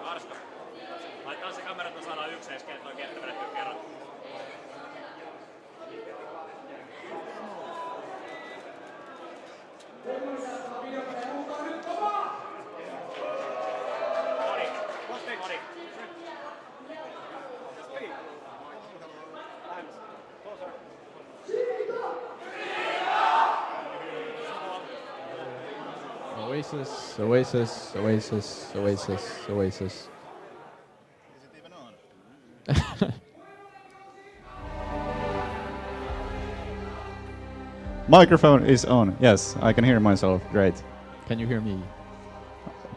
Arska. Laitetaan se kamera, että saadaan yksi eskeä toi kenttä vedettyä kerran. Oasis, Oasis, Oasis, Oasis, Oasis. Is it even on? Microphone is on. Yes, I can hear myself. Great. Can you hear me?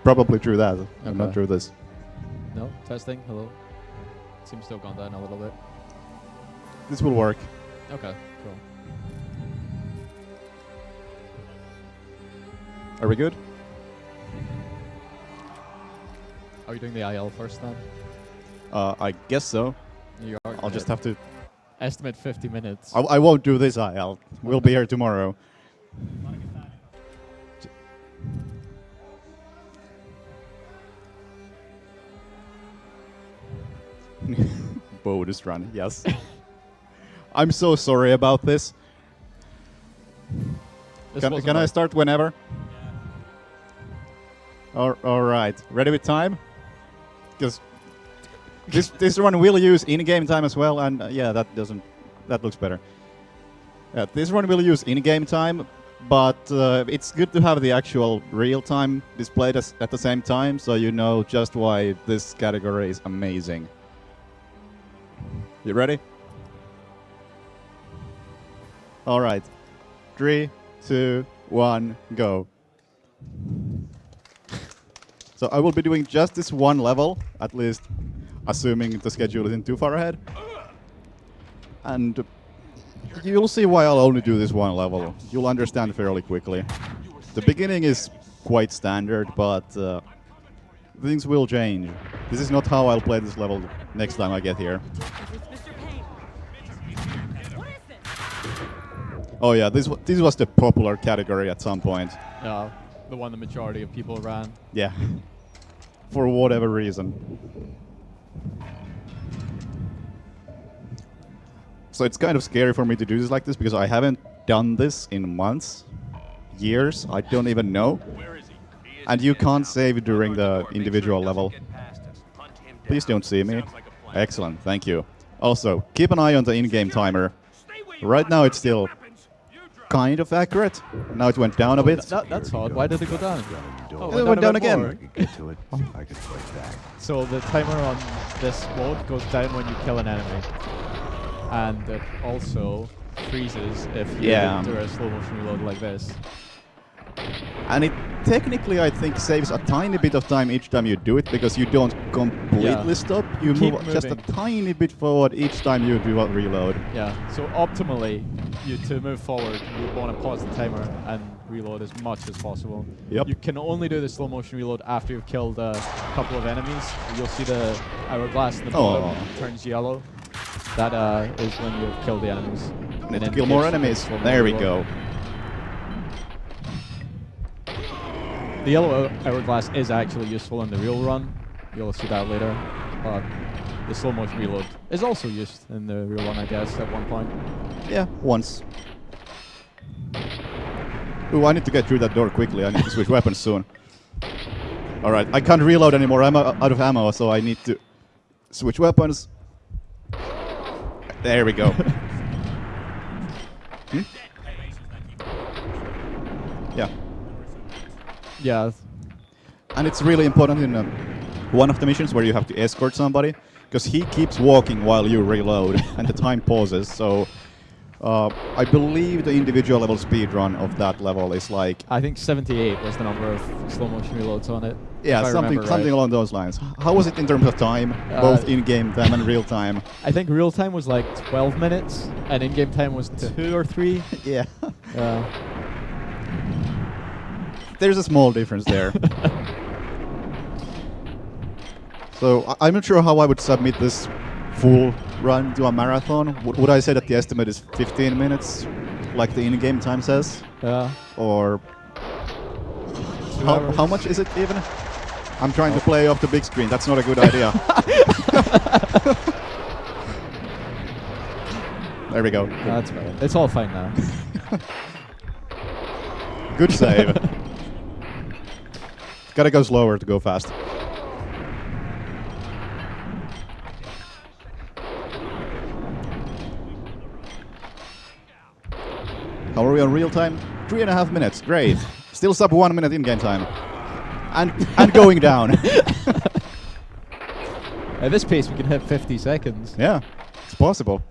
Probably through that, Okay. not through this. No? Testing? Hello? Seems to have gone down a little bit. This will work. Okay, cool. Are we good? Are you doing the IL first then? I guess so. You are. I'll just have to. Estimate 50 minutes. I won't do this. We'll be here tomorrow. Bonus run, yes. I'm so sorry about this. Can I start whenever? All right. Ready with time? Because this run will use in-game time as well, and yeah, that looks better. This run will use in-game time, but it's good to have the actual real-time displayed at the same time, so you know just why this category is amazing. You ready? All right. 3, 2, 1, go. So I will be doing just this one level, at least assuming the schedule isn't too far ahead. And you'll see why I'll only do this one level. You'll understand fairly quickly. The beginning is quite standard, but things will change. This is not how I'll play this level next time I get here. Mr. Payne. What is this? Oh yeah, this was the popular category at some point. Yeah, the one the majority of people ran. Yeah, for whatever reason. So it's kind of scary for me to do this like this because I haven't done this in months, years, I don't even know. And you can't save during the individual level. Please don't see me. Excellent, thank you. Also, keep an eye on the in-game timer. Right now it's still kind of accurate. Now it went down a bit. That's odd. Why did it go down? Oh, It went down a bit again. more. Get to it. I can fight back. So the timer on this mode goes down when you kill an enemy. And it also freezes if you do a slow motion reload like this. And it technically, I think, saves a tiny bit of time each time you do it because you don't completely stop. You Keep move just a moving. tiny bit forward each time you do a reload. Yeah, so optimally, to move forward, you want to pause the timer and reload as much as possible. Yep. You can only do the slow motion reload after you've killed a couple of enemies. You'll see the hourglass in the bottom turns yellow. That is when you've killed the enemies. Need to kill more enemies. There we go. The yellow hourglass is actually useful in the real run. You'll see that later. But the slow motion reload is also used in the real run, I guess, at one point. Yeah, once. Ooh, I need to get through that door quickly. I need to switch weapons soon. Alright, I can't reload anymore. I'm out of ammo, so I need to switch weapons. There we go. Yeah. Yeah. And it's really important in one of the missions where you have to escort somebody, because he keeps walking while you reload, and the time pauses. So I believe the individual level speedrun of that level is like... I think 78 was the number of slow motion reloads on it. Yeah, something along those lines. How was it in terms of time, both in-game time and real time? I think real time was like 12 minutes, and in-game time was 2 or 3. Yeah. There's a small difference there. So I'm not sure how I would submit this full run to a marathon. Would I say that the estimate is 15 minutes, like the in-game time says? Yeah. Or 2 how hours. much is it even? I'm trying to play off the big screen. That's not a good idea. There we go. That's right. It's all fine now. Good save. Gotta go slower to go fast. How are we on real time? 3.5 minutes. Great. Still sub 1 minute in game time. And going down. At this pace, we can hit 50 seconds. Yeah, it's possible.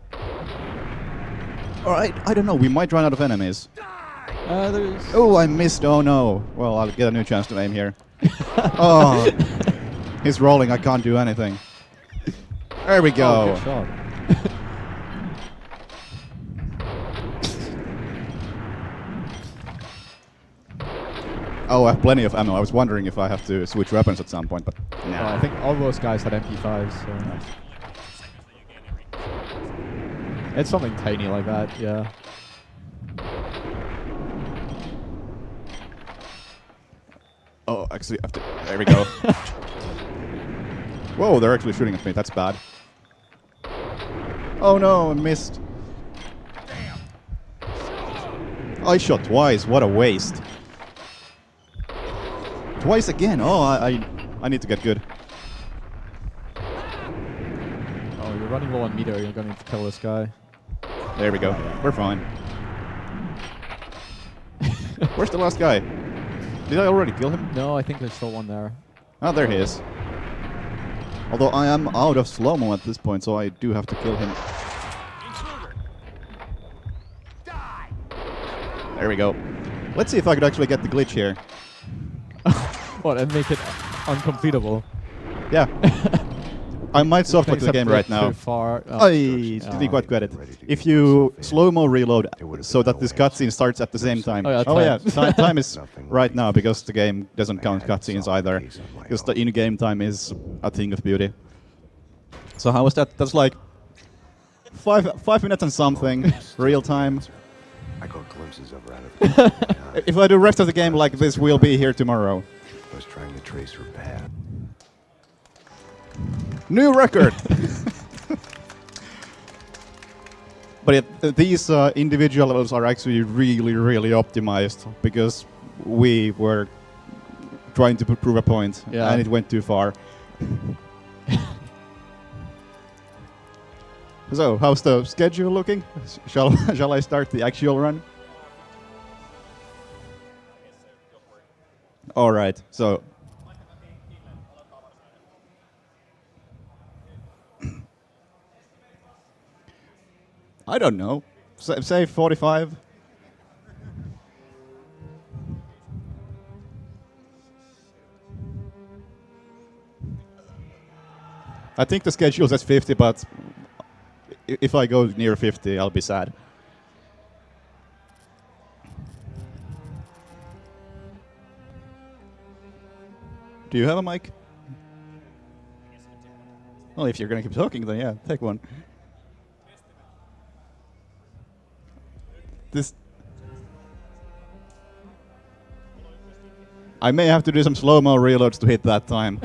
Alright, I don't know. We might run out of enemies. There's... Oh, I missed. Oh no. Well, I'll get a new chance to aim here. Oh. He's rolling. I can't do anything. There we go. Oh, good shot. Oh, I have plenty of ammo. I was wondering if I have to switch weapons at some point, but Well, I nah. think all those guys had MP5s, so... It's something tiny like that, yeah. Oh, actually, I have to. There we go. Whoa, they're actually shooting at me. That's bad. Oh no, I missed. I shot twice. What a waste. Twice again. Oh, I need to get good. Oh, you're running low on meter, you're going to kill this guy. There we go. We're fine. Where's the last guy? Did I already kill him? No, I think there's still one there. Oh, there he is. Although I am out of slow-mo at this point, so I do have to kill him. There we go. Let's see if I could actually get the glitch here. What, and make it uncompletable? Yeah. I might softlock the Except game we're right now. Too far. Oh, I didn't quite get it. If you slow-mo reload so that this cutscene starts at the same time. Oh, yeah, Time is right now because the game doesn't count cutscenes either. Because the in-game time is a thing of beauty. So how was that? That's like 5 minutes and something, real time. I caught glimpses of her out of If I do rest of the game like this, we'll be here tomorrow. I was trying to trace her path. New record! But these individual levels are actually really, really optimized because we were trying to prove a point Yeah. and it went too far. So, how's the schedule looking? Shall I start the actual run? All right, so I don't know. Say 45. I think the schedule says 50, but if I go near 50, I'll be sad. Do you have a mic? Well, if you're gonna keep talking, then yeah, take one. This... I may have to do some slow-mo reloads to hit that time.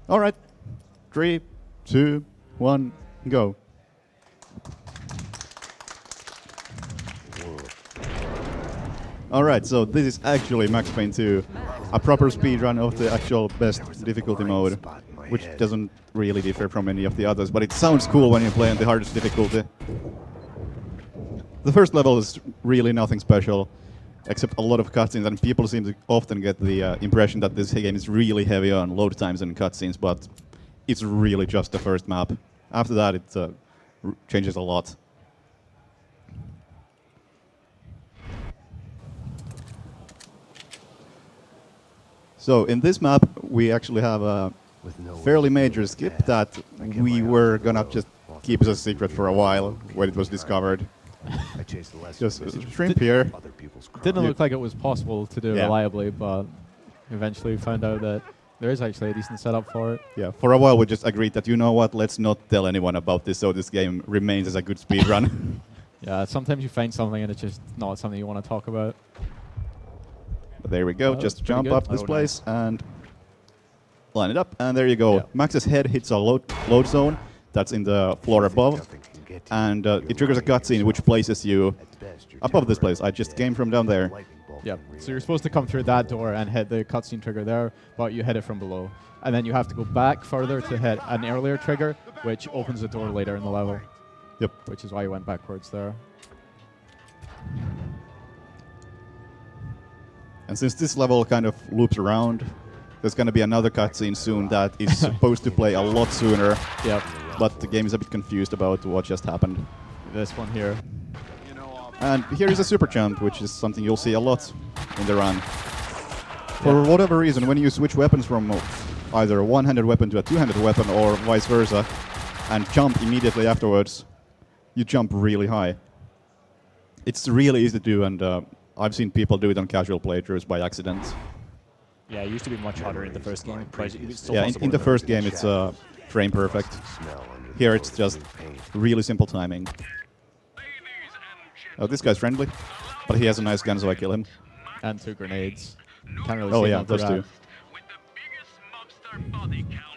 All right. 3, 2, 1, go. All right, so this is actually Max Payne 2, a proper speedrun of the actual best difficulty mode, which doesn't really differ from any of the others, but it sounds cool when you play on the hardest difficulty. The first level is really nothing special, except a lot of cutscenes, and people seem to often get the impression that this game is really heavy on load times and cutscenes, but it's really just the first map. After that, it changes a lot. So in this map, we actually have a fairly major skip that we were gonna just keep as a secret for a while when it was discovered. chase the less Just visible shrimp here. other people's crimes. Didn't look like it was possible to do Yeah. reliably, but eventually found out that there is actually a decent setup for it. Yeah, for a while we just agreed that, you know what, let's not tell anyone about this so this game remains as a good speed run. Yeah, sometimes you find something and it's just not something you want to talk about. But there we go, That just was pretty jump good. up this Oh, place and line it up, and there you go. Yeah. Max's head hits a load zone that's in the floor above, Nothing can get to and you. it triggers a cutscene which places you At best, you're above this temporary. place. I just came from down there. Lightning bolt Yep. can So you're react. supposed to come through that door and hit the cutscene trigger there, but you hit it from below. And then you have to go back further to hit an earlier trigger, which opens the door later in the level. Yep. Which is why you went backwards there. And since this level kind of loops around, there's going to be another cutscene soon that is supposed to play a lot sooner, Yep. but the game is a bit confused about what just happened. This one here. And here is a super jump, which is something you'll see a lot in the run. For whatever reason, when you switch weapons from either a one-handed weapon to a two-handed weapon or vice versa, and jump immediately afterwards, you jump really high. It's really easy to do, and I've seen people do it on casual playthroughs by accident. Yeah, it used to be much harder in the first game, but it's still Yeah, possible. in the first game it's frame perfect. Smell under the Here it's frozen just paint. really simple timing. Oh, this guy's friendly, but he has a nice gun, so I kill him. And 2 grenades. Can't really Oh see yeah, much of those that. two.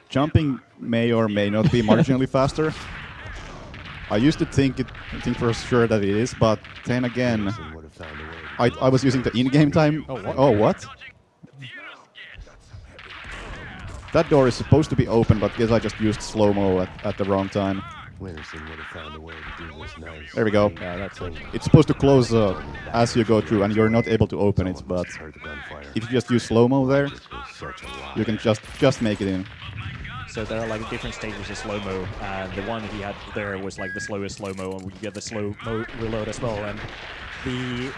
Jumping may or may not be marginally faster. I used to think for sure that it is, but then again, Anderson would have found a way to I was using the in-game time. Oh, what? Oh, what? That door is supposed to be open, but guess I just used slow-mo at the wrong time. Winterson would have found a way to do this nice. There we go. Yeah, that's it. It's supposed to close as you go through, and you're not able to open it, but Heard the gunfire. if you just use slow-mo there, This was such a lie. you can just make it in. So there are like different stages of slow-mo, and the one he had there was like the slowest slow-mo, and we get the slow-mo reload as well. And the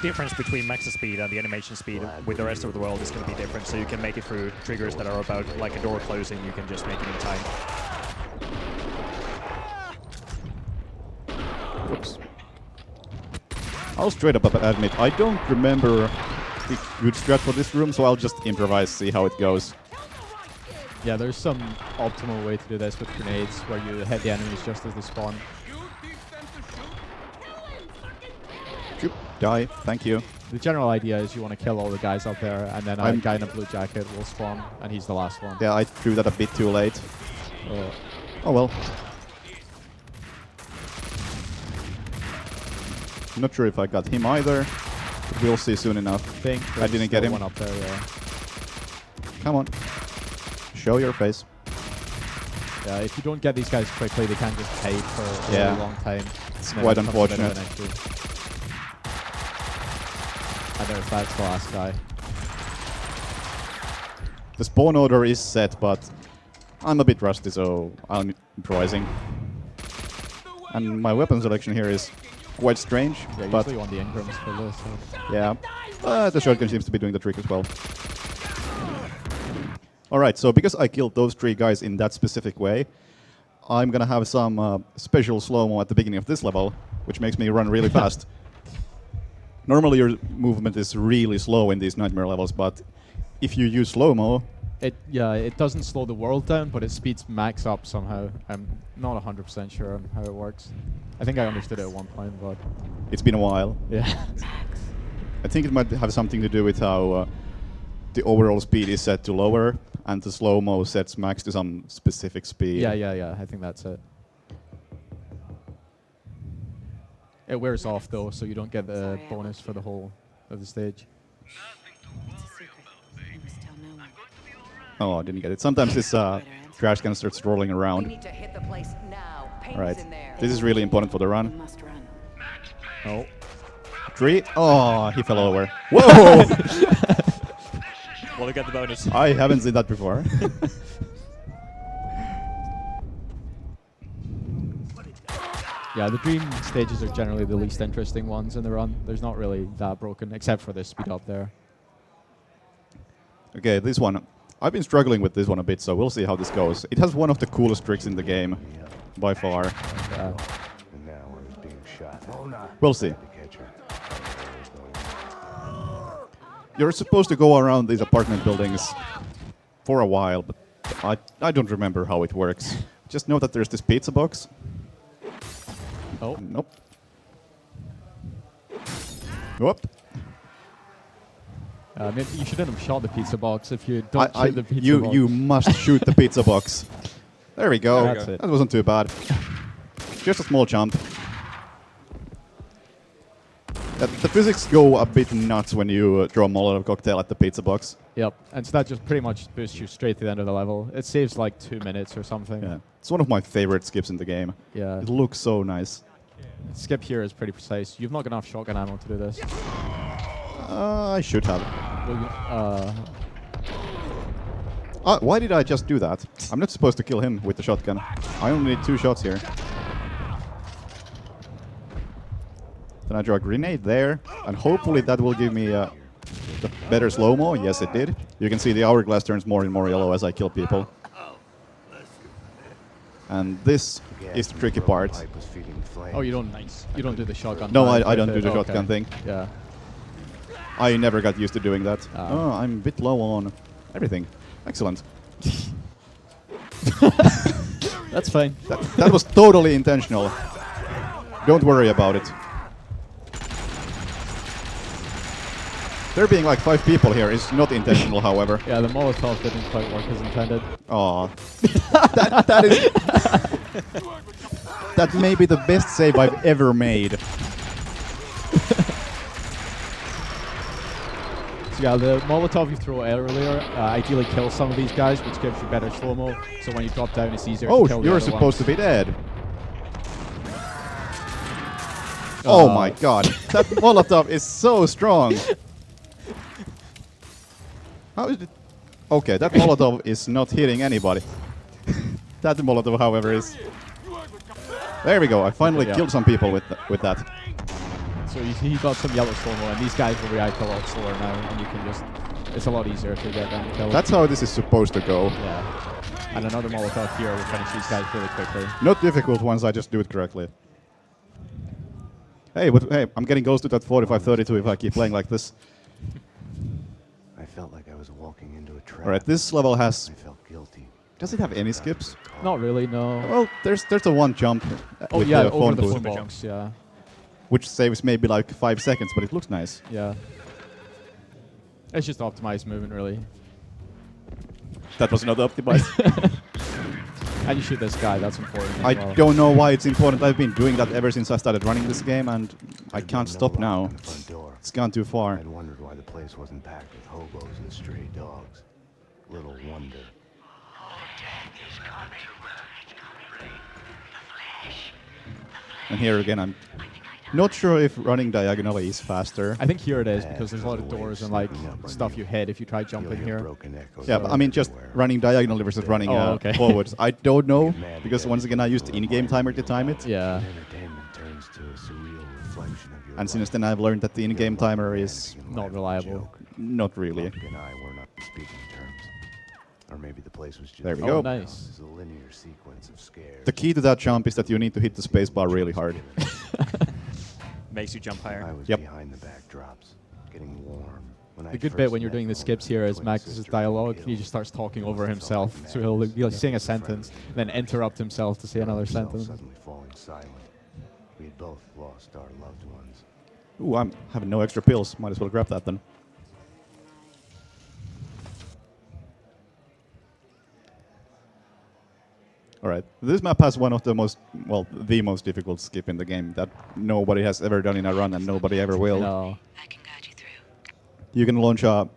difference between Max's speed and the animation speed with the rest of the world is going to be different, so you can make it through triggers that are about like a door closing, you can just make it in time. Oops. I'll straight up admit, I don't remember the good strat for this room, so I'll just improvise, see how it goes. Yeah, there's some optimal way to do this with grenades, where you hit the enemies just as they spawn. Shoop, die, thank you. The general idea is you want to kill all the guys up there, and then a I'm- guy in a blue jacket will spawn, and he's the last one. Yeah, I threw that a bit too late. Oh well. Not sure if I got him either, but we'll see soon enough. Think I didn't get him. One up there, yeah. Come on. Show your face. Yeah, if you don't get these guys quickly, they can just hide for a Yeah. really long time. It's And then quite it comes a bit of unfortunate. an issue. And that's the last guy. The spawn order is set, but I'm a bit rusty, so I'm improvising. And my weapon selection here is quite strange, Yeah, but usually on the Ingrams for this. So. yeah. The shotgun seems to be doing the trick as well. Alright, so because I killed those 3 guys in that specific way, I'm gonna have some special slow-mo at the beginning of this level, which makes me run really fast. Normally your movement is really slow in these nightmare levels, but if you use slow-mo, It doesn't slow the world down, but it speeds Max up somehow. I'm not 100% sure on how it works. I think I understood it at one point, but it's been a while. yeah. I think it might have something to do with how the overall speed is set to lower, and the slow-mo sets Max to some specific speed. yeah. I think that's it. It wears off though, so you don't get the Sorry, I bonus for the whole of the stage. It's a secret. You must tell no one. Oh, I didn't get it. Sometimes this trash can starts rolling We around. need to hit the place now. Payne's Alright, in there. this is really important for the We run. must run. Oh. 3. Oh, he fell over. Whoa! Well, you get the bonus. I haven't seen that before. Yeah, the dream stages are generally the least interesting ones in the run. There's not really that broken, except for this speed up there. Okay, this one. I've been struggling with this one a bit, so we'll see how this goes. It has one of the coolest tricks in the game, by far. Yeah. And now I was being shot. We'll see. To catch her. You're supposed to go around these apartment buildings for a while, but I don't remember how it works. Just know that there's this pizza box. Oh, Nope. Whoop. maybe you shouldn't have shot the pizza box if you don't shoot the pizza box. You must shoot the pizza box. There we go. That's it. That wasn't too bad. Just a small jump. The physics go a bit nuts when you draw a Molotov cocktail at the pizza box. Yep, and so that just pretty much boosts you straight to the end of the level. It saves like 2 minutes or something. Yeah. It's one of my favorite skips in the game. Yeah. It looks so nice. Skip here is pretty precise. You've not got enough shotgun ammo to do this. I should have. Well, Why did I just do that? I'm not supposed to kill him with the shotgun. I only need 2 shots here. Then I draw a grenade there, and hopefully that will give me the better slow-mo. Yes, it did. You can see the hourglass turns more and more yellow as I kill people. And this is the tricky part. Pipe was feeding flames. oh, you don't do the shotgun. No, part I don't with do it. the Oh, shotgun okay. thing. Yeah. I never got used to doing that. Ah. Oh, I'm a bit low on everything. Excellent. That's fine. That was totally intentional. Don't worry about it. There being like 5 people here is not intentional, however. Yeah, the Molotov didn't quite work as intended. Aw. that is... that may be the best save I've ever made. So yeah, the Molotov you throw earlier ideally kills some of these guys, which gives you better slow-mo. So when you drop down, it's easier to Oh, kill the you're other supposed ones. to be dead. Oh my god. That Molotov is so strong. How is it? Okay, that Molotov is not hitting anybody. That Molotov, however, is... There we go. I finally Yeah. killed some people with that. So he got some yellow slow-mo, and these guys will react a lot slower now, and you can just... It's a lot easier to get them killed. That's how this is supposed to go. Yeah. And another Molotov here will finish these guys really quickly. Not difficult once I just do it correctly. Hey, but hey, I'm getting close to that 45-32 if I keep playing like this. I felt like I was walking into a trap. Alright, this level has... I felt guilty. Does it have any skips? Not really, no. Well, there's a one jump Oh with yeah, the over phone the booth, phone box, yeah. which saves maybe like 5 seconds, but it looks nice. Yeah. It's just optimized movement, really. That was not optimized. And you shoot this guy, that's important. as I well. don't know why it's important. I've been doing that ever since I started running this game, and I There'd can't been no stop lock now. on the front door. It's gone too far. I'd wondered why the place wasn't packed with hobos and stray dogs. Little wonder. And here again, I'm not sure if running diagonally is faster. I think here it is, because there's a lot of doors and like stuff you hit if you try You'll jumping hear here. broken echoes Yeah, but I mean just everywhere. running diagonally versus running Oh, okay. forwards. I don't know, because once again I used the in-game timer to time it. Yeah. Entertainment turns to a surreal reflection of your And since life. then I've learned that the Your in-game life timer began is as a Not reliable. joke. not really. Luke and I were not speaking terms. Or maybe the place was just There we Oh, go. nice. It's a linear sequence of scares. The key to that jump is that you need to hit the spacebar really hard. Makes you jump higher. I was Yep. behind the backdrops, getting warm. When I The good first bit when you're met doing the Mona, skips here my is twin Max's sister dialogue. killed. He just starts talking over It felt himself. like So he'll madness. be like saying a Just friends. sentence, then interrupt himself to say Found another himself sentence. Suddenly falling silent. We had both lost our loved ones. Ooh, I'm having no extra pills. Might as well grab that then. Alright, this map has one of the most, well, the most difficult skip in the game that nobody has ever done in a run and nobody ever will. No. I can guide you through. You can launch a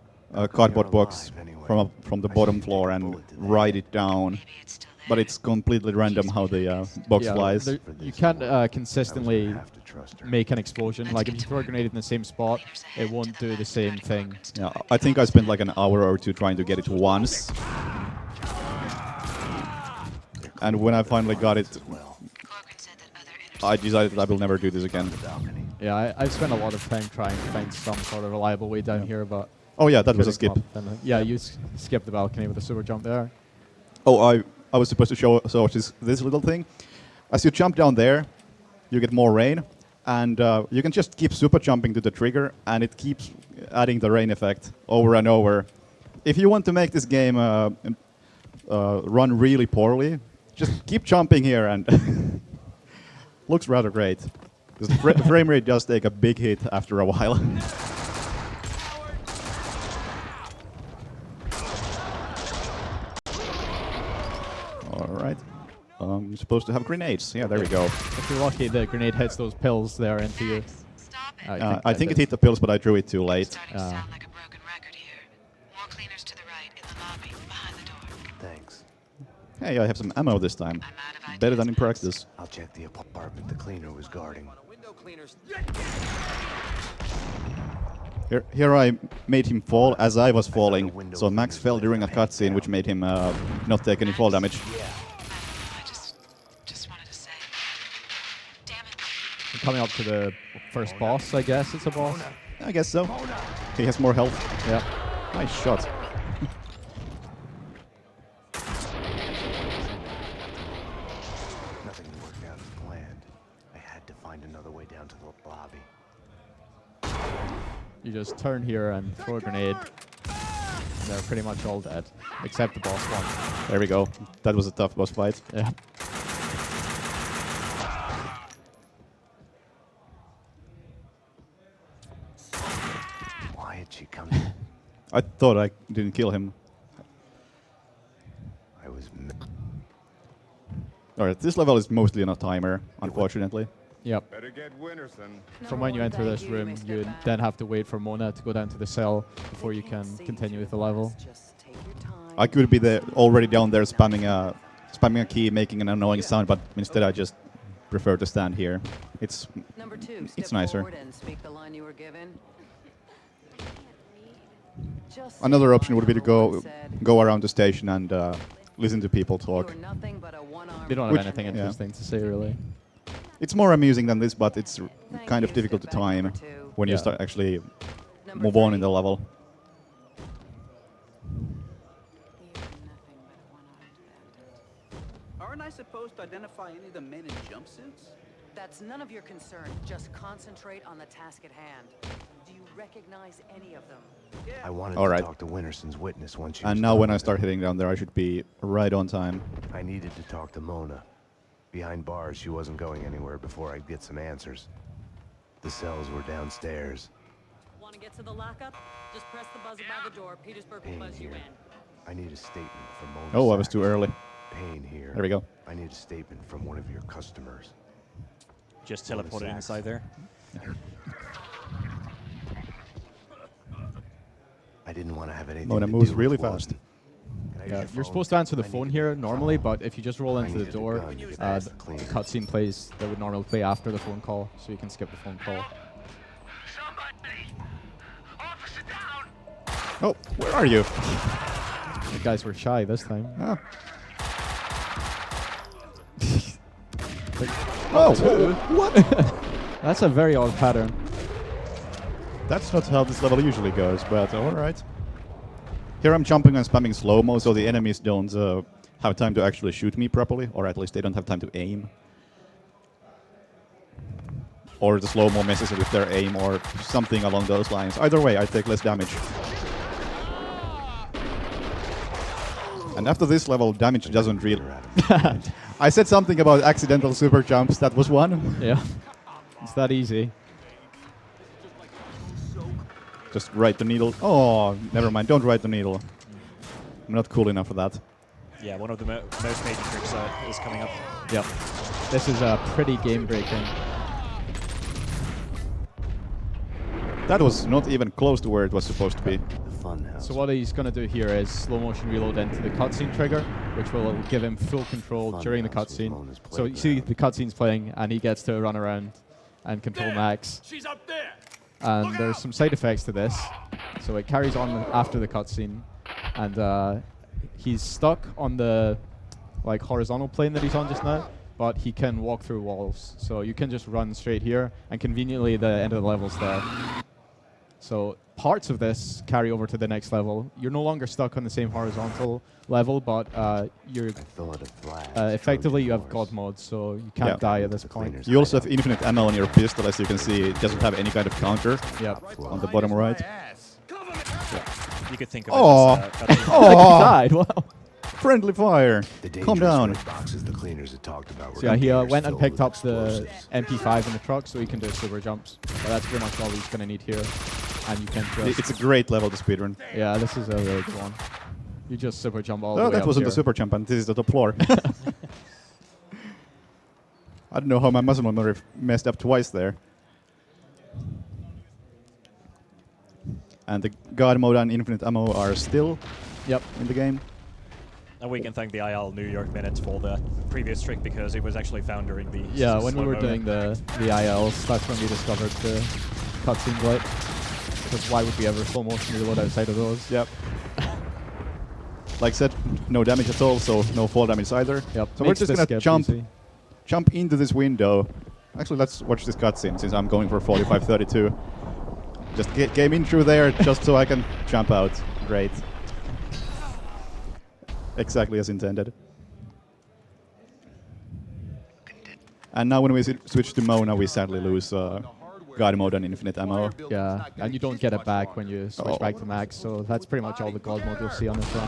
cardboard You're box alive anyway. from the I bottom should floor take a and bullet to the ride head. it down, Maybe it's still there. but it's completely random how the box Yeah, flies. there- For you this can't one, I was consistently gonna have to trust her. make an explosion. Like if you throw a grenade in the same spot, it won't do the same thing. Yeah, I think I spent like an hour or two trying to get it once. And when I finally got it, Corcoran said that other I decided that I will never do this again. Balcony. Yeah, I've spent a lot of time trying to find some sort of reliable way down here, but Oh yeah, that was a couldn't skip. come up. Yeah, you skipped the balcony with a super jump there. Oh, I was supposed to show this little thing. As you jump down there, you get more rain, and you can just keep super jumping to the trigger, and it keeps adding the rain effect over and over. If you want to make this game run really poorly, just keep jumping here, and looks rather great. Because the frame rate does take a big hit after a while. All right. I'm supposed to have grenades. Yeah, there we go. If you're lucky, the grenade hits those pills there into you. Stop it. I think it hit the pills, but I drew it too late. Starting to sound like a broken record here. More cleaners to the right in the lobby behind the door. Thanks. Hey, I have some ammo this time. I'm out of ideas. Better than in practice. I'll check the apartment the cleaner was guarding. Here I made him fall as I was falling, so Max fell during a cutscene, which made him not take any fall damage. I just wanted to say. Damn it. We're coming up to the first boss, I guess it's a boss. I guess so. He has more health. Yeah. Nice shot. Nothing worked out as planned. I had to find another way down to the lobby. You just turn here and throw a grenade. They're pretty much all dead, except the boss one. There we go. That was a tough boss fight. Yeah. Why had she come? I thought I didn't kill him. I was. Alright, this level is mostly on a timer, unfortunately. Yep. Better get Winterson. From when you enter this room, you then have to wait for Mona to go down to the cell before you can continue with the level. Just take your time. I could be already down there spamming a key, making an annoying sound, but instead I just prefer to stand here. It's Number 2, it's step nicer. forward and speak the line you were given. Just Another say option would be to line number go one said, go around the station and listen to people "You talk. are nothing but a one-armed They don't have Which- anything yeah. interesting to say, really. It's more amusing than this, but it's Thank kind of you, difficult to step back time number 2. when you Yeah. start actually Number move on in 3, the level. "You are nothing but a one-armed bandit." Aren't I supposed to identify any of the men in jumpsuits? That's none of your concern. Just concentrate on the task at hand. Do you recognize any of them? I wanted All to right. talk to Winterson's witness once she And was now done when I with start it. heading down there, I should be right on time. I needed to talk to Mona. Behind bars, she wasn't going anywhere before I'd get some answers. The cells were downstairs. Want to get to the lockup? Just press the buzzer by the door. Petersburg will Payne buzz you here. in. I need a statement from Mona. Oh, I was Sachs. too early. Payne here. There we go. I need a statement from one of your customers. Just Mona teleported Sachs. inside there. I didn't want to have anything Mona to moves do really with Warden. fast. Can I use Yeah, your you're phone? supposed to answer the I phone need here it. normally, but if you just roll I into the needed a door, gun. You could the ask the cleaner. cutscene plays that would normally play after the phone call, so you can skip the phone call. Oh, where are you? The guys were shy this time. Ah. Oh, what? That's a very odd pattern. That's not how this level usually goes, but alright. Here I'm jumping and spamming slow-mo so the enemies don't have time to actually shoot me properly, or at least they don't have time to aim. Or the slow-mo messes with their aim or something along those lines. Either way, I take less damage. And after this level, damage doesn't really... I said something about accidental super jumps, that was one. Yeah, it's that easy. Just write the needle. Oh, never mind, don't write the needle. I'm not cool enough for that. Yeah, one of the most major tricks is coming up. Yep. This is pretty game-breaking. That was not even close to where it was supposed to be. The fun house. So what he's going to do here is slow motion reload into the cutscene trigger, which will give him full control Fun during the house was cutscene. Mona's So you see playground. the cutscene's playing, and he gets to run around and control Max. She's up there. And there's some side effects to this. So it carries on after the cutscene, and he's stuck on the horizontal plane that he's on just now, but he can walk through walls. So you can just run straight here, and conveniently the end of the level's there. So parts of this carry over to the next level. You're no longer stuck on the same horizontal level, but you're Thought of flash, effectively you Trojan have god horse. mode, so you can't Yeah. die at this The point. cleaners You also hide have infinite ammo on your pistol, as you can see. It doesn't have any kind of counter Yep. on the bottom right. You could think of Oh. it as Oh, Died. Wow. friendly fire! The Calm dangerous down. red boxes the cleaners had talked about were So yeah, he containers went and filled picked with up the explosives. MP5 in the truck, so he can do super jumps. But that's pretty much all he's going to need here. And you can just... It's a great level to speedrun. yeah, this is a really good one. You just super jump all the Oh, way that up wasn't here. the super jump, and this is the top floor. I don't know how my muscle memory messed up twice there. And the God mode and infinite ammo are still Yep. in the game. And we can thank the IL New York minutes for the previous trick because it was actually found during the Yeah, when we were slow-mo. doing the ILs, that's when we discovered the cutscene glitch. Because why would we ever slow motion reload outside of those? Yep. Like said, no damage at all, so no fall damage either. Yep. So we're makes just this gonna skip jump easy. into this window. Actually, let's watch this cutscene since I'm going for 45-32. Just came in through there just so I can jump out. Great. Exactly as intended. And now when we switch to Mona, we sadly lose God mode and infinite ammo. Yeah, and you don't get it back when you switch Oh. back to max, so that's pretty much all the god mode you'll see on this run.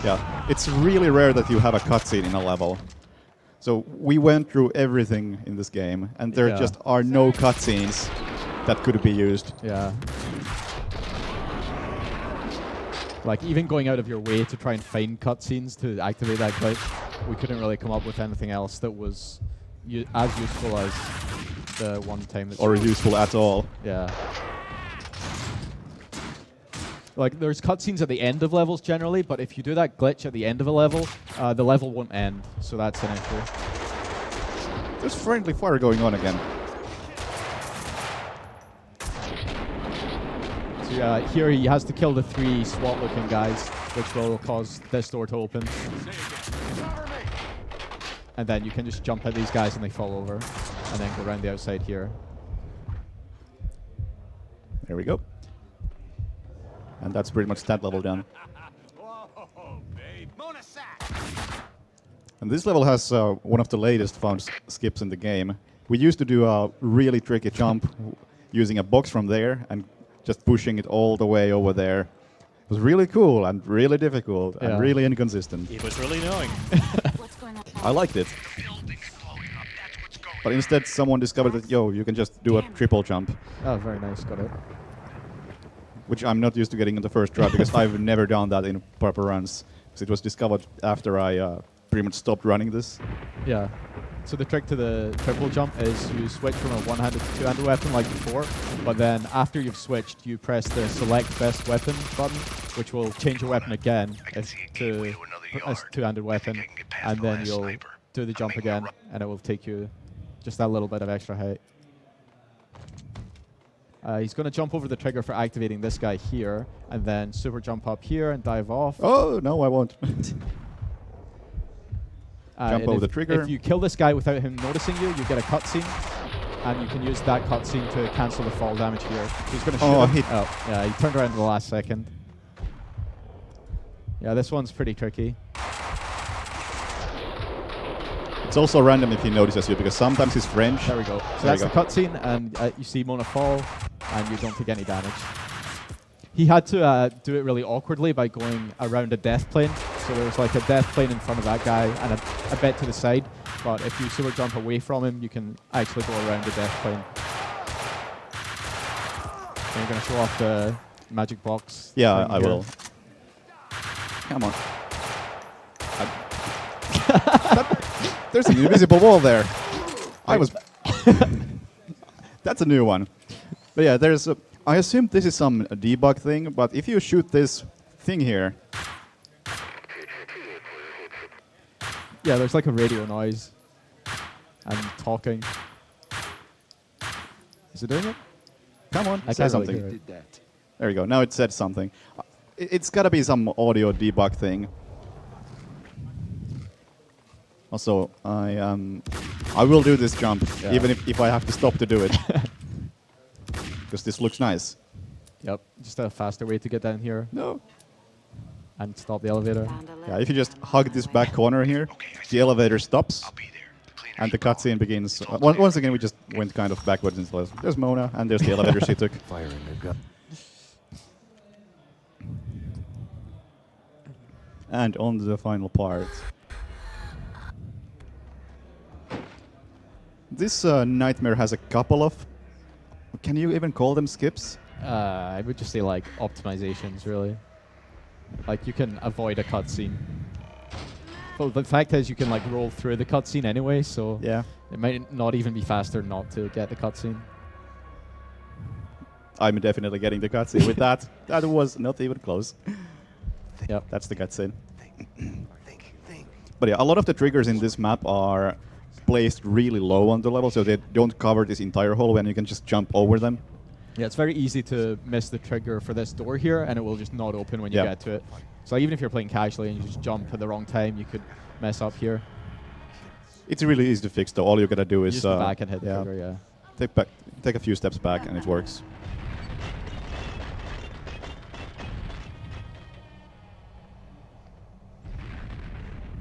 Yeah, it's really rare that you have a cutscene in a level. So we went through everything in this game, and there Yeah. just are no cutscenes that could be used. Yeah. Like, even going out of your way to try and find cutscenes to activate that glitch, we couldn't really come up with anything else that was as useful as the one time that... Or useful at all. Yeah. Like, there's cutscenes at the end of levels generally, but if you do that glitch at the end of a level, the level won't end, so that's an issue. There's friendly fire going on again. So yeah, here he has to kill the 3 SWAT-looking guys, which will cause this door to open. And then you can just jump at these guys and they fall over, and then go around the outside here. There we go. And that's pretty much that level done. And this level has one of the latest found skips in the game. We used to do a really tricky jump using a box from there and just pushing it all the way over there. It was really cool and really difficult Yeah. and really inconsistent. It was really annoying. I liked it. But instead someone discovered that, yo, you can just do a triple jump, Oh, very nice, got it. which I'm not used to getting in the first try because I've never done that in proper runs. Because it was discovered after I pretty much stopped running this. Yeah. So the trick to the triple jump is you switch from a one-handed to two-handed weapon like before, but then after you've switched, you press the select best weapon button, which will change your weapon again to a two-handed weapon, and then you'll do the jump again, and it will take you just that little bit of extra height. He's going to jump over the trigger for activating this guy here, and then super jump up here and dive off. Oh, no, I won't. Jump And over the if- trigger. If you kill this guy without him noticing you, you get a cutscene, and you can use that cutscene to cancel the fall damage here. He's going to shoot Oh, him. hit. Oh, yeah, he turned around in the last second. Yeah, this one's pretty tricky. It's also random if he notices you, because sometimes he's French. There we go. So There that's you the go. cutscene, and you see Mona fall, and you don't take any damage. He had to do it really awkwardly by going around a death plane. So there was like a death plane in front of that guy and a bit to the side. But if you super jump away from him, you can actually go around the death plane. And you're going to show off the magic box. Yeah, thing I here. will. Come on. There's an invisible wall there. I was... That's a new one. But yeah, there's... I assume this is some debug thing, but if you shoot this thing here... Yeah, there's like a radio noise. And talking. Is it doing it? Come on, I say can't really something. hear it. There we go. Now it said something. It's got to be some audio debug thing. Also, I will do this jump, Yeah. even if I have to stop to do it. Because this looks nice. Yep, just a faster way to get down here No. and stop the elevator. Yeah, if you just hug this back corner here, the elevator stops. And the cutscene begins. Once again, we just went kind of backwards into this. There's Mona, and there's the elevator she took. Firing a gun. And on to the final part. This nightmare has a couple of... Can you even call them skips? I would just say like optimizations, really. Like you can avoid a cutscene. Well, the fact is you can like roll through the cutscene anyway, so Yeah. it might not even be faster not to get the cutscene. I'm definitely getting the cutscene with that. That was not even close. Yep. That's the cutscene. Think. But yeah, a lot of the triggers in this map are placed really low on the level, so they don't cover this entire hole, and you can just jump over them. Yeah, it's very easy to miss the trigger for this door here, and it will just not open when you Yeah. get to it. So even if you're playing casually and you just jump at the wrong time, you could mess up here. It's really easy to fix, though. All you gotta do You is just go back and hit the yeah, trigger, yeah. take a few steps back, and it works.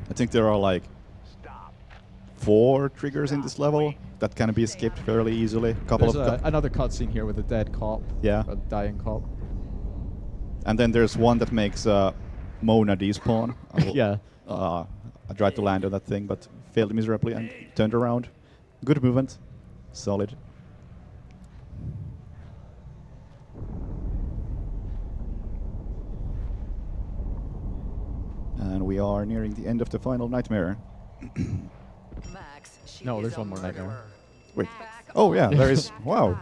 I think there are like 4 triggers in this level that can be skipped fairly easily. There's another cutscene here with a dead cop. Yeah. A dying cop. And then there's one that makes Mona despawn. Yeah. I tried to land on that thing, but failed miserably and turned around. Good movement. Solid. And we are nearing the end of the final nightmare. Max, she No, is there's a one more nightmare. murderer. Wait. Back Oh yeah, off. there is. Wow.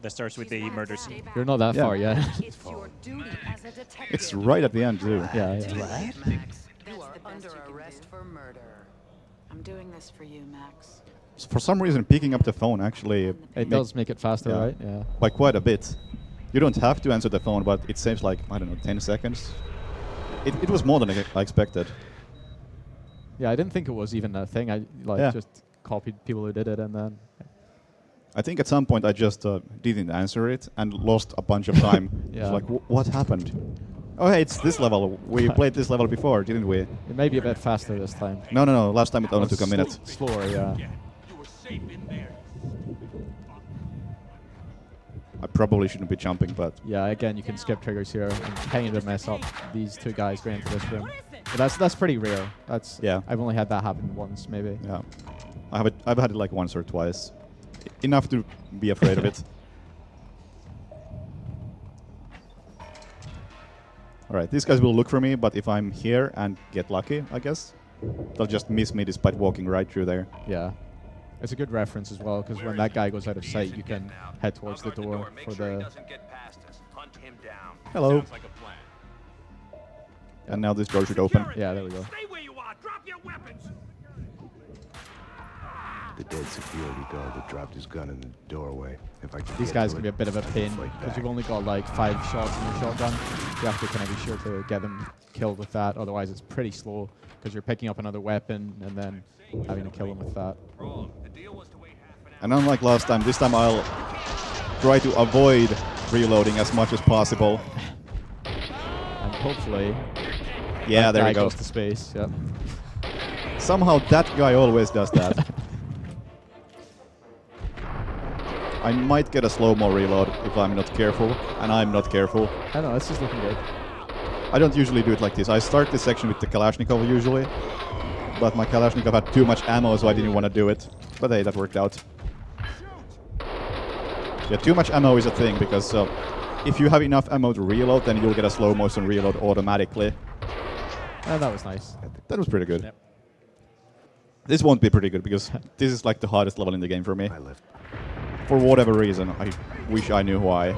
That starts with the murder scene. You're not that Yeah. far yet. It's your duty as a detective. It's right at the end too. Yeah, Do yeah. it, Max. You are the best under you can arrest do. for murder. I'm doing this for you, Max. For some reason, picking up the phone actually It does make it faster, Yeah. right? Yeah. by quite a bit. You don't have to answer the phone, but it saves like, I don't know, 10 seconds. It was more than I expected. Yeah, I didn't think it was even a thing. I Yeah. just copied people who did it and then... I think at some point I just didn't answer it and lost a bunch of time. Yeah. It's like, what happened? Oh, hey, it's this level. We played this level before, didn't we? It may be a bit faster this time. No. Last time it only took a minute. Slower, yeah. I probably shouldn't be jumping, but Yeah, again, you can skip triggers here and kind of mess up these 2 guys going into this room. But that's pretty rare. That's Yeah. I've only had that happen once, maybe. yeah. I've had it like once or twice. Enough to be afraid of it. Alright, these guys will look for me, but if I'm here and get lucky, I guess, they'll just miss me despite walking right through there. Yeah. It's a good reference as well, because when that guy goes out of sight, you can head towards the door for the... Hello. And now this door should open. Yeah, there we go. The dead security guard that dropped his gun in the doorway. If I could These get guys to can be a it, bit of a pain, just like because that. you've only got like 5 shots in your shotgun. You have to kind of be sure to get them killed with that, otherwise it's pretty slow, because you're picking up another weapon and then having to kill them with that. And unlike last time, this time I'll try to avoid reloading as much as possible. And hopefully, Yeah, that there guy we go. goes to space. Yep. Somehow that guy always does that. I might get a slow-mo reload if I'm not careful, and I'm not careful. I don't know, this is looking good. I don't usually do it like this. I start this section with the Kalashnikov usually, but my Kalashnikov had too much ammo, so I didn't want to do it. But hey, that worked out. Yeah, too much ammo is a thing, because if you have enough ammo to reload, then you'll get a slow-motion reload automatically. And that was nice. That was pretty good. Yep. This won't be pretty good, because this is like the hardest level in the game for me. I left. For whatever reason, I wish I knew why.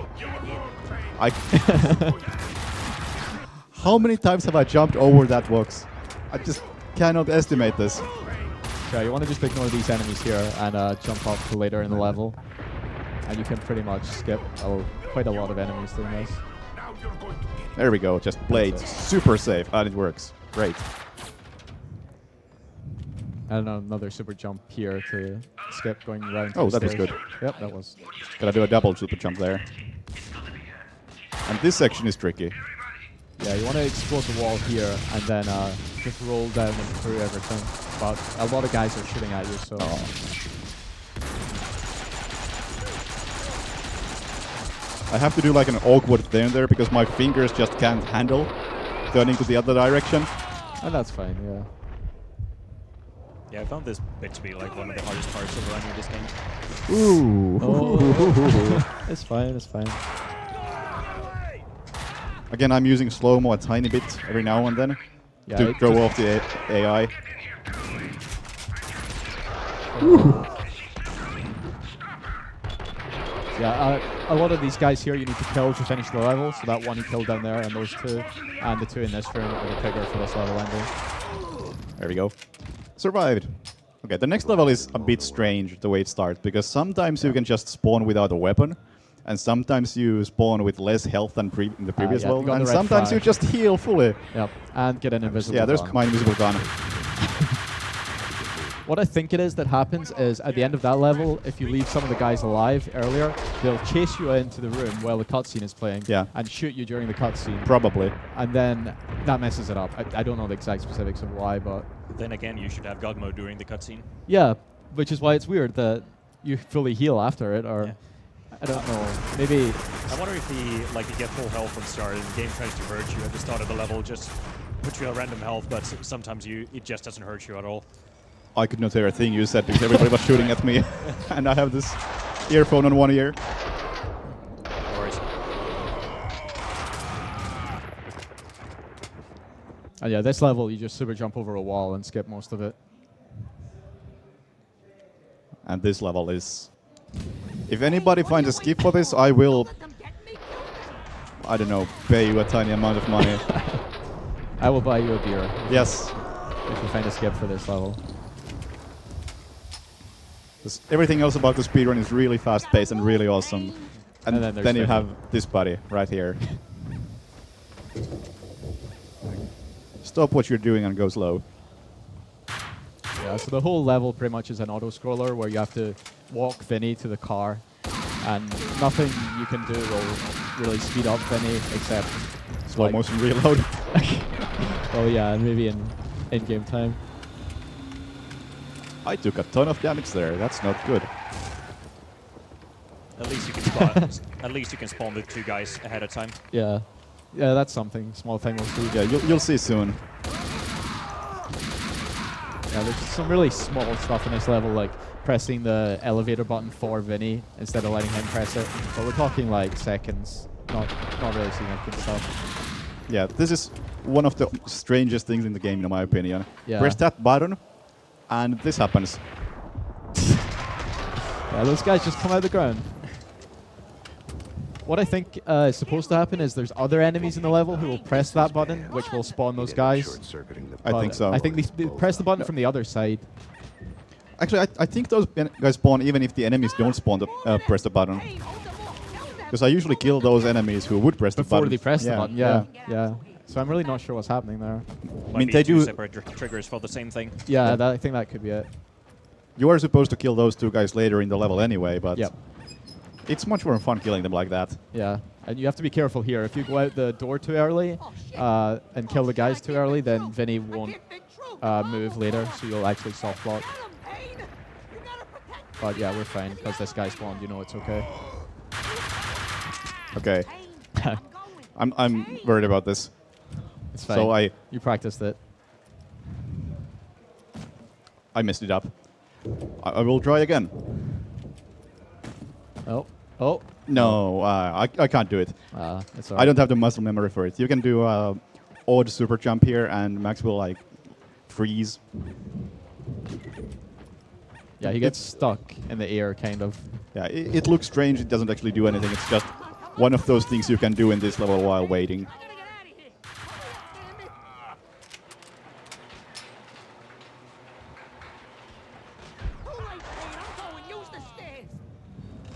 How many times have I jumped over that box? I just cannot estimate this. Yeah, you want to just ignore these enemies here and jump up to later in the level. And you can pretty much skip quite a lot of enemies doing this. There we go, just played super safe, and it works. Great. And another super jump here to skip going around. Oh, the that was stairs. good. Yep, that was. Gotta do a double super jump there. And this section is tricky. Yeah, you want to explode the wall here and then just roll down and through everything. But a lot of guys are shooting at you, so... I have to do like an awkward thing there because my fingers just can't handle turning to the other direction. And that's fine, yeah. Yeah, I found this bit to be like one of the hardest parts of running this game. Ooh. Oh. It's fine, it's fine. Again, I'm using slow-mo a tiny bit every now and then Yeah, to it throw just- off the AI. Yeah, a lot of these guys here you need to kill to finish the level, so that one you killed down there and those two, and the two in this room are the trigger for this level ending. There we go. Survived. Okay, the next level is a bit strange the way it starts, because sometimes you can just spawn without a weapon, and sometimes you spawn with less health than in the previous yeah, level, you got and the red sometimes you flag. just heal fully. Yep, and get an invisible Yeah, there's gun. my invisible gun. What I think it is that happens is at the end of that level, if you leave some of the guys alive earlier, they'll chase you into the room while the cutscene is playing and shoot you during the cutscene. Probably. And then that messes it up. I don't know the exact specifics of why, but... Then again, you should have God mode during the cutscene. Yeah, which is why it's weird that you fully heal after it, or... Yeah. I don't know. Maybe... I wonder if you get full health from the start and the game tries to hurt you at the start of the level, just put you at random health, but sometimes it just doesn't hurt you at all. I could not hear a thing you said because everybody was shooting at me, and I have this earphone on one ear. No worries. And yeah, this level, you just super jump over a wall and skip most of it. And this level is... If anybody finds a skip for this, I will... I don't know, pay you a tiny amount of money. I will buy you a beer. Yes. If you find a skip for this level. Everything else about the speedrun is really fast-paced and really awesome. And then there's then you Finny. have this buddy right here. Stop what you're doing and go slow. Yeah, so the whole level pretty much is an auto-scroller where you have to walk Vinny to the car, and nothing you can do will really speed up Vinny except Slow motion reload. Oh yeah, and maybe in game time. I took a ton of damage there. That's not good. At least you can spawn. At least you can spawn the two guys ahead of time. Yeah, yeah, that's something. Small thing we'll see. Yeah, you'll see soon. Yeah, there's some really small stuff in this level, like pressing the elevator button for Vinny instead of letting him press it. But we're talking like seconds, not really significant stuff. Yeah, this is one of the strangest things in the game, in my opinion. Yeah. Press that button, and this happens. Yeah, those guys just come out of the ground. What I think is supposed to happen is there's other enemies in the level who will press that button, which will spawn those guys. Short-circuiting the I think so. I think they press the button from the other side. Actually, I think those guys spawn even if the enemies don't spawn to press the button. Because I usually kill those enemies who would press the Before button. they press the button, yeah. So I'm really not sure what's happening there. Might mean, be they two do- separate triggers for the same thing. Yeah, I think that could be it. You are supposed to kill those two guys later in the level anyway, but Yep. it's much more fun killing them like that. Yeah, and you have to be careful here. If you go out the door too early and kill the guys too early, then Vinny won't move later, so you'll actually soft block. But yeah, we're fine, because this guy spawned, you know it's okay. Okay. I'm worried about this. It's fine. So You practiced it. I messed it up. I will try again. Oh. No, I can't do it. It's I alright. don't have the muscle memory for it. You can do odd super jump here, and Max will like freeze. Yeah, he gets stuck in the air, kind of. Yeah, it looks strange. It doesn't actually do anything. It's just one of those things you can do in this level while waiting.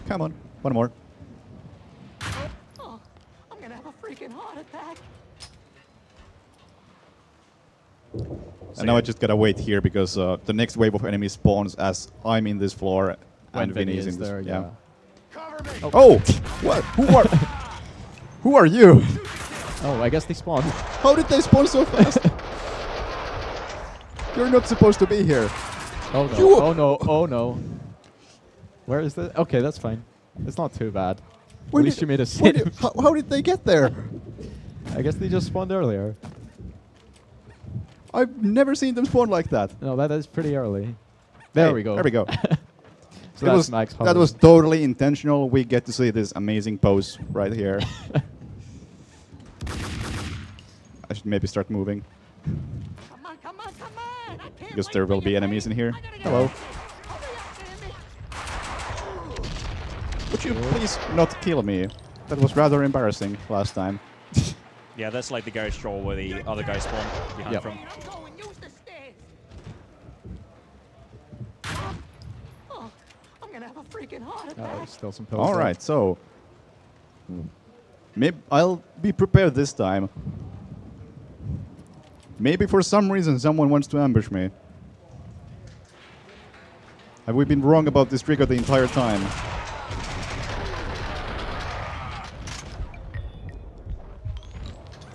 Come on, one more. I'm gonna have a freaking heart attack. And now I just gotta wait here because the next wave of enemies spawns as I'm in this floor When and Vinny Vinny is is in this. there, Yeah. yeah. Oh, what? Who are? Who are you? Oh, I guess they spawned. How did they spawn so fast? You're not supposed to be here. Oh no, You- oh no, oh no. Where is the... Okay, that's fine. It's not too bad. Where At least did- you made a where save. did- how did they get there? I guess they just spawned earlier. I've never seen them spawn like that. No, that is pretty early. There Hey, we go. There we go. So It that's was, Max that was totally intentional. We get to see this amazing pose right here. I should maybe start moving. Come on, come on, come on! I can't Because wait there for will be you, enemies in Payne. here. I gotta get Hello. out. Hurry up, damn it. Would you please not kill me? That was rather embarrassing last time. Yeah, that's like the garage door where the other guy spawned behind Yep. from. I'm going. Use the stairs. Oh, I'm gonna have a freaking heart attack. Still some pills. All there. right, so maybe I'll be prepared this time. Maybe for some reason someone wants to ambush me. Have we been wrong about this trigger the entire time?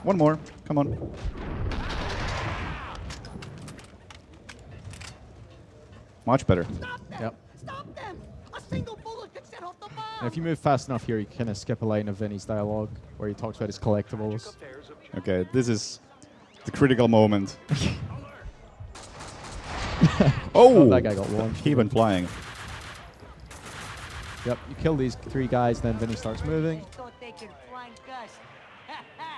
One more. Come on. Much better. Stop them! Yep. Stop them! A single bullet could set off the bomb. And if you move fast enough here, you can kind of skip a line of Vinny's dialogue where he talks about his collectibles. Okay, this is the critical moment. Oh, that guy got launched. He went flying. Yep, you kill these 3 guys, then Vinny starts moving. Thought they could flank us.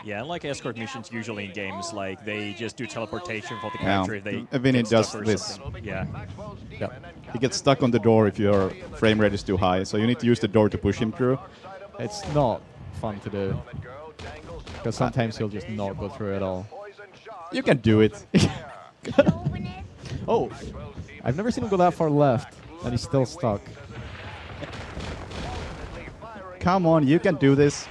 Yeah, and like escort missions usually in games, like they just do teleportation for the Yeah, character if they Vinny get stuck does or this. something. Yeah. Yep. He gets stuck on the door if your frame rate is too high, so you need to use the door to push him through. It's not fun to do. Because sometimes he'll just not go through at all. You can do it. Oh! I've never seen him go that far left, and he's still stuck. Come on, you can do this.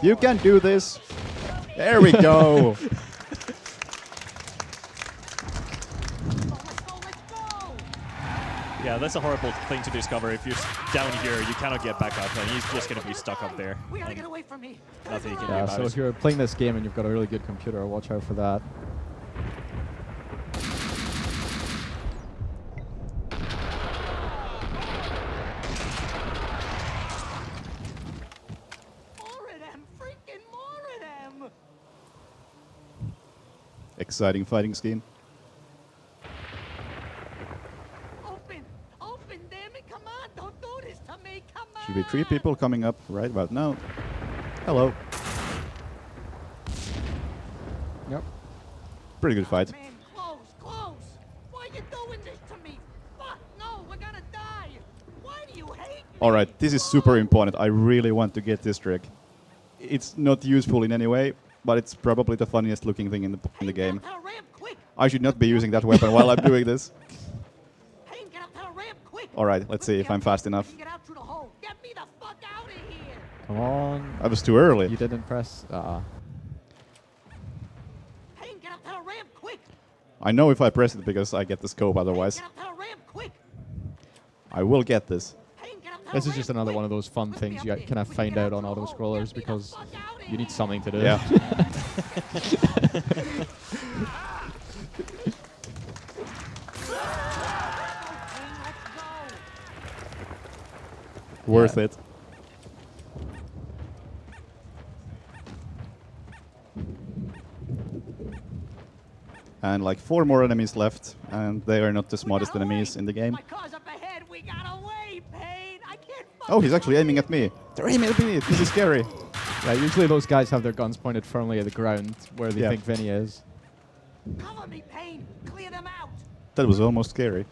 You can do this. There we go. Let's go! Yeah, that's a horrible thing to discover. If you're down here, you cannot get back up, and he's just going to be stuck up there. We gotta And get away from me. nothing you can do Yeah, about so it. if you're playing this game and you've got a really good computer, watch out for that. More of them! Freaking more of them! Exciting fighting scheme. Open! Open, damn it! Come on! Don't do this to me! Come on! Should be 3 people coming up right about now. Hello. Yep. Pretty good fight. Man, close, close! Why you doing this to me? Fuck, no, we're gonna die! Why do you hate me? Alright, this is super important. I really want to get this trick. It's not useful in any way, but it's probably the funniest looking thing in the game. Get up to the ramp, quick! I should not be using that weapon while I'm doing this. Payne, get up to the ramp, quick! Alright, let's see if I'm fast enough. Get out through the hole! Get me the fuck out of here! Come on. I was too early. You didn't press... Payne, get up to the ramp, quick! I know if I press it because I get the scope otherwise. Get up to the ramp, quick! I will get this. Payne, get up to This the is just ramp, another quick! one of those fun Lift me things up you there. kind of We find get out on through the hole. auto-scrollers Get me the because fuck out of you need here. something to do. Yeah. Payne, let's go! Worth Yeah. it. And like 4 more enemies left, and they are not the smartest We gotta enemies wait. in the game. My car's up ahead. We gotta wait, Payne. I can't. Oh, he's fucking actually aiming wait. at me. They're aiming at me. This is scary. Yeah, usually those guys have their guns pointed firmly at the ground where they Yeah. think Vinny is. Cover me, Payne. Clear them out. That was almost scary.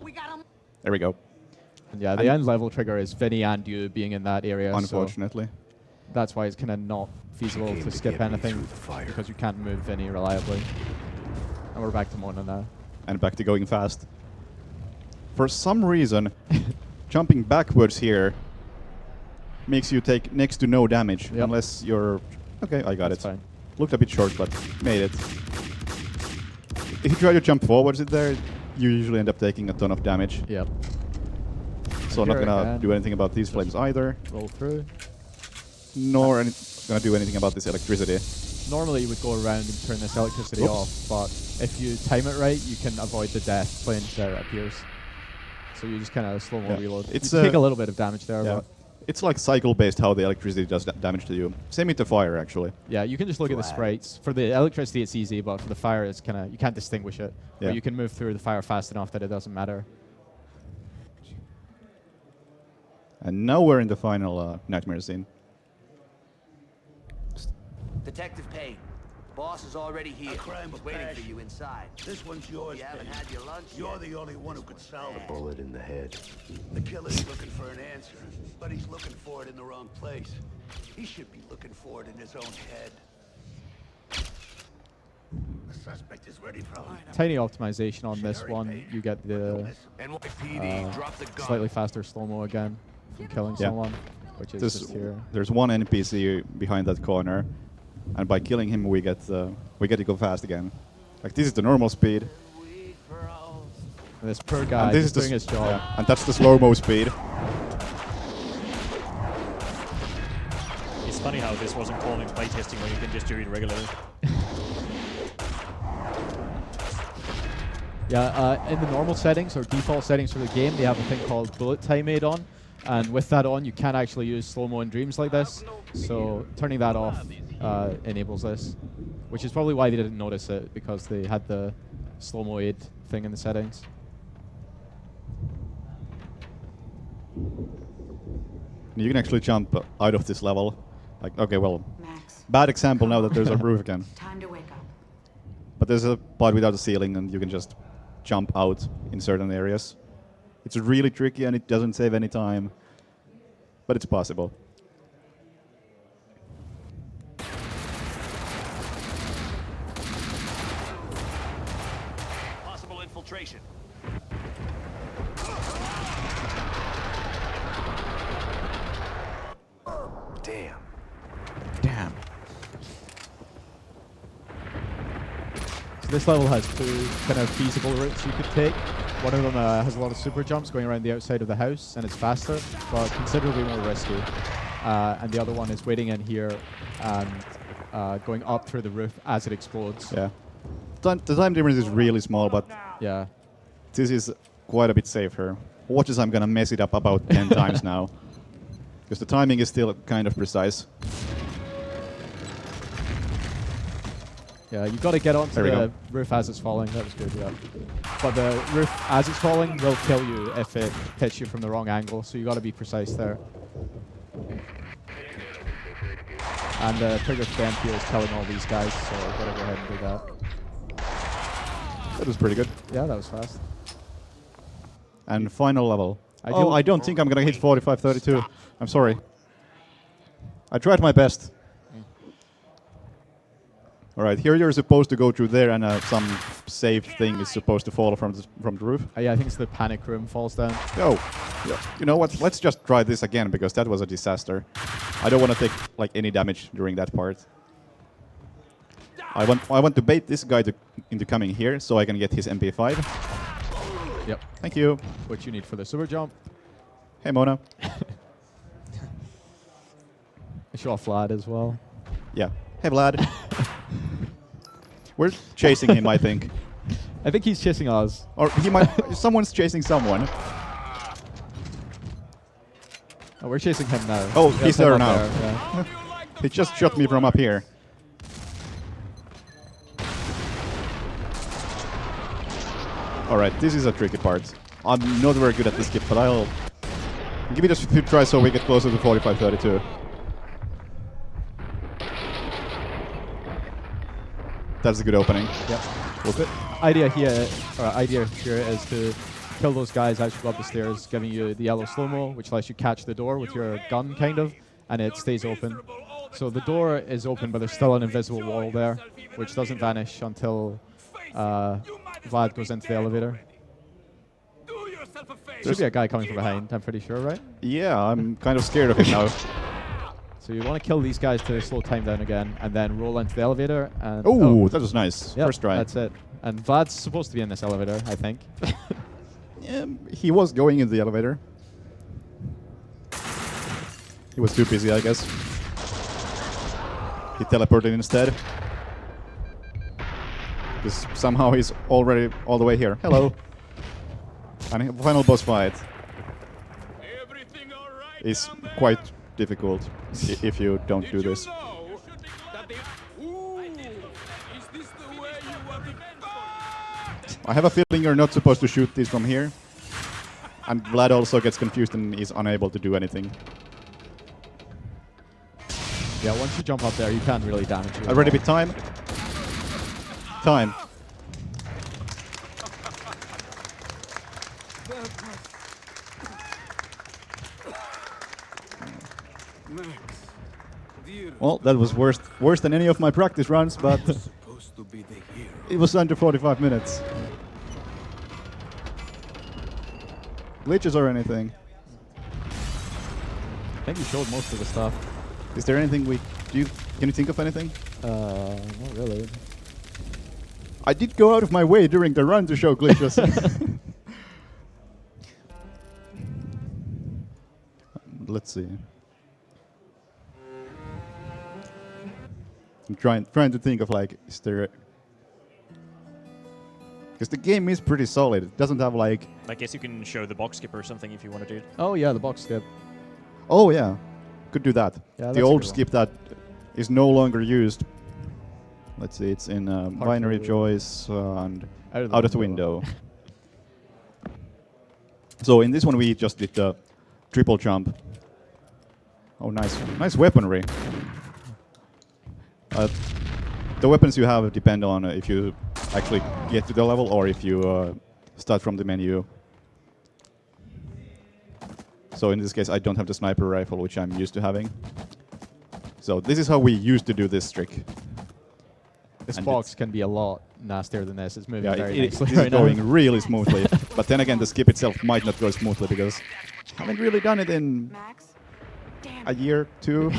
We got 'em. There we go. And yeah, the end level trigger is Vinny and you being in that area. So Unfortunately. that's why it's kind of not feasible came to to skip get me anything through the fire. because you can't move Vinny reliably. And we're back to Mona now. And back to going fast. For some reason, jumping backwards here makes you take next to no damage. Yep. Unless you're... Okay, I got That's it. fine. Looked a bit short, but made it. If you try to jump forwards there, you usually end up taking a ton of damage. Yep. So I'm not here gonna again, do anything about these flames either, roll through. nor gonna do anything about this electricity. Normally you would go around and turn this electricity Oops. off, but if you time it right, you can avoid the death flames that appears. So you just kind of slow-mo Yeah. reload. It's, you take a little bit of damage there, Yeah. but It's like cycle-based how the electricity does damage to you. Same with the fire, actually. yeah, you can just look at the Flat. sprites. For the electricity, it's easy, but for the fire, it's kind of you can't distinguish it. Yeah. But you can move through the fire fast enough that it doesn't matter. And now we're in the final nightmare scene. Detective Payne, boss is already here. crime of waiting for passion. you inside. This one's yours, You haven't Payne. had your lunch You're yet. the only one who could solve it. Bullet in the head. The killer's looking for an answer, but he's looking for it in the wrong place. He should be looking for it in his own head. The suspect is ready for him. Tiny optimization on this one. You get the NYPD, drop the gun. slightly faster slow-mo again from killing Yeah. someone, which is just here. There's one NPC behind that corner, and by killing him, we get to go fast again. Like this is the normal speed, And this poor guy and this is just the doing his job. yeah, and that's the slow-mo speed. It's funny how this wasn't called in playtesting when you can just do it regularly. Yeah, in the normal settings or default settings for the game, they have a thing called bullet time aid on, and with that on, you can't actually use slow-mo in dreams like this. So turning that off enables this, which is probably why they didn't notice it, because they had the slow-mo aid thing in the settings. You can actually jump out of this level. Like, okay, well, Max, bad example now that there's a roof again. time to wake up. But there's a part without a ceiling, and you can just jump out in certain areas. It's really tricky, and it doesn't save any time, but it's possible. Possible infiltration. Damn. Damn. So this level has two kind of feasible routes you could take. One of them has a lot of super jumps going around the outside of the house, and it's faster, but considerably more risky. And the other one is waiting in here and going up through the roof as it explodes. Yeah. The time difference is really small, but Yeah. this is quite a bit safer. Watch as I'm gonna mess it up about 10 times now. Because the timing is still kind of precise. Yeah, you've got to get onto There we the go. roof as it's falling. That was good, yeah. But the roof as it's falling will kill you if it hits you from the wrong angle, so you got to be precise there. And the trigger span here is killing all these guys, so I've got to go ahead and do that. That was pretty good. Yeah, that was fast. And final level. I Oh, do- I don't think I'm gonna hit 45-32. I'm sorry. I tried my best. Alright, here you're supposed to go through there, and some safe thing is supposed to fall from the roof. Yeah, I think it's the panic room falls down. Oh, yeah. You know what? Let's just try this again, because that was a disaster. I don't want to take like any damage during that part. I want to bait this guy into coming here, so I can get his MP5. Yep. Thank you. Which you need for the super jump. Hey, Mona. Show off Vlad as well. Yeah. Hey, Vlad. We're chasing him, I think. I think he's chasing us. Or he might. Someone's chasing someone. Oh, we're chasing him now. Oh, Yes, he's him there up now. yeah. He just shot me from up here. Alright, this is a tricky part. I'm not very good at this skip, but I'll give it a few tries so we get closer to 45-32. That's a good opening. Yep. Was it? Idea here is to kill those guys as you go up the stairs, giving you the yellow slow-mo, which lets you catch the door with your gun, kind of, and it stays open. So the door is open, but there's still an invisible wall there, which doesn't vanish until Vlad goes into the elevator. There should be a guy coming from behind, I'm pretty sure, right? Yeah, I'm kind of scared of him now. So you want to kill these guys to slow time down again, and then roll into the elevator. And Oh, that was nice. yep, First try. That's it. And Vlad's supposed to be in this elevator, I think. Yeah, he was going in the elevator. He was too busy, I guess. He teleported instead. Because somehow he's already all the way here. Hello. And final boss fight is quite difficult if you don't do this. I have a feeling you're not supposed to shoot these from here. And Vlad also gets confused and is unable to do anything. Yeah, once you jump up there, you can't really damage it. Already with time? Time. Well, that was worse than any of my practice runs, but it was under 45 minutes. Glitches or anything? I think you showed most of the stuff. Is there anything can you think of anything? Not really. I did go out of my way during the run to show glitches. Let's see. I'm trying to think of like, is there? Because the game is pretty solid. It doesn't have like. I guess you can show the box skip or something if you want to do it. Oh yeah, the box skip. Oh yeah, could do that. Yeah, the old skip that is no longer used. Let's see, it's in binary choice and out of the window. So in this one we just did the triple jump. Oh, nice weaponry. The weapons you have depend on if you actually get to the level or if you start from the menu. So in this case, I don't have the sniper rifle, which I'm used to having. So this is how we used to do this trick. This box can be a lot nastier than this. It's moving very this nicely is right going now. really smoothly. But then again, the skip itself might not go smoothly because I haven't really done it in a year, 2.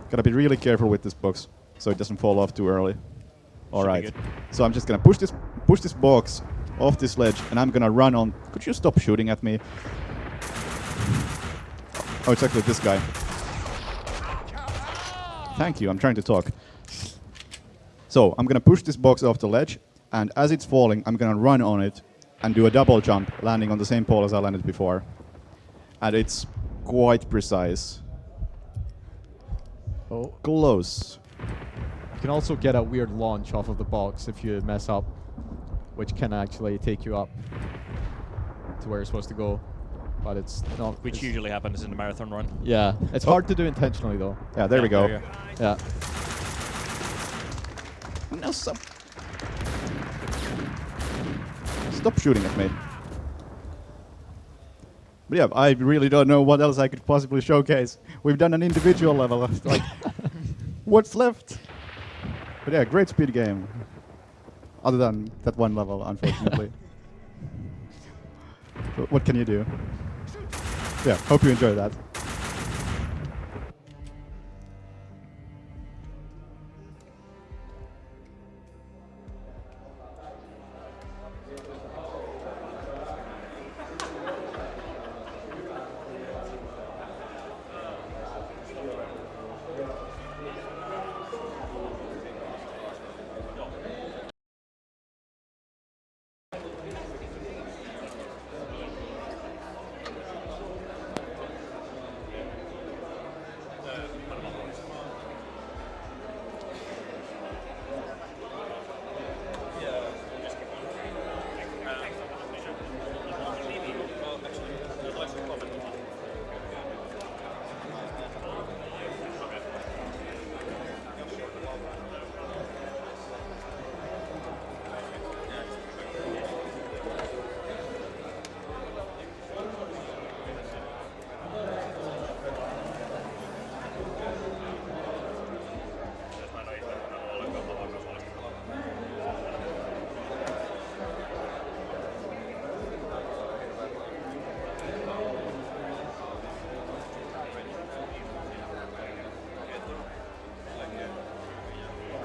Gotta be really careful with this box so it doesn't fall off too early. Alright. So I'm just gonna push this box off this ledge and I'm gonna run on. Could you stop shooting at me? Oh, it's actually this guy. Thank you, I'm trying to talk. So I'm gonna push this box off the ledge, and as it's falling, I'm gonna run on it and do a double jump, landing on the same pole as I landed before. And it's quite precise. Oh, close. You can also get a weird launch off of the box if you mess up, which can actually take you up to where you're supposed to go. But it's not. Which usually happens in the marathon run. Yeah, it's hard to do intentionally though. Yeah, there we go. There Yeah. No, stop shooting at me. But yeah, I really don't know what else I could possibly showcase. We've done an individual level. Like, what's left? But yeah, great speed game. Other than that one level, unfortunately. But what can you do? Yeah, hope you enjoy that.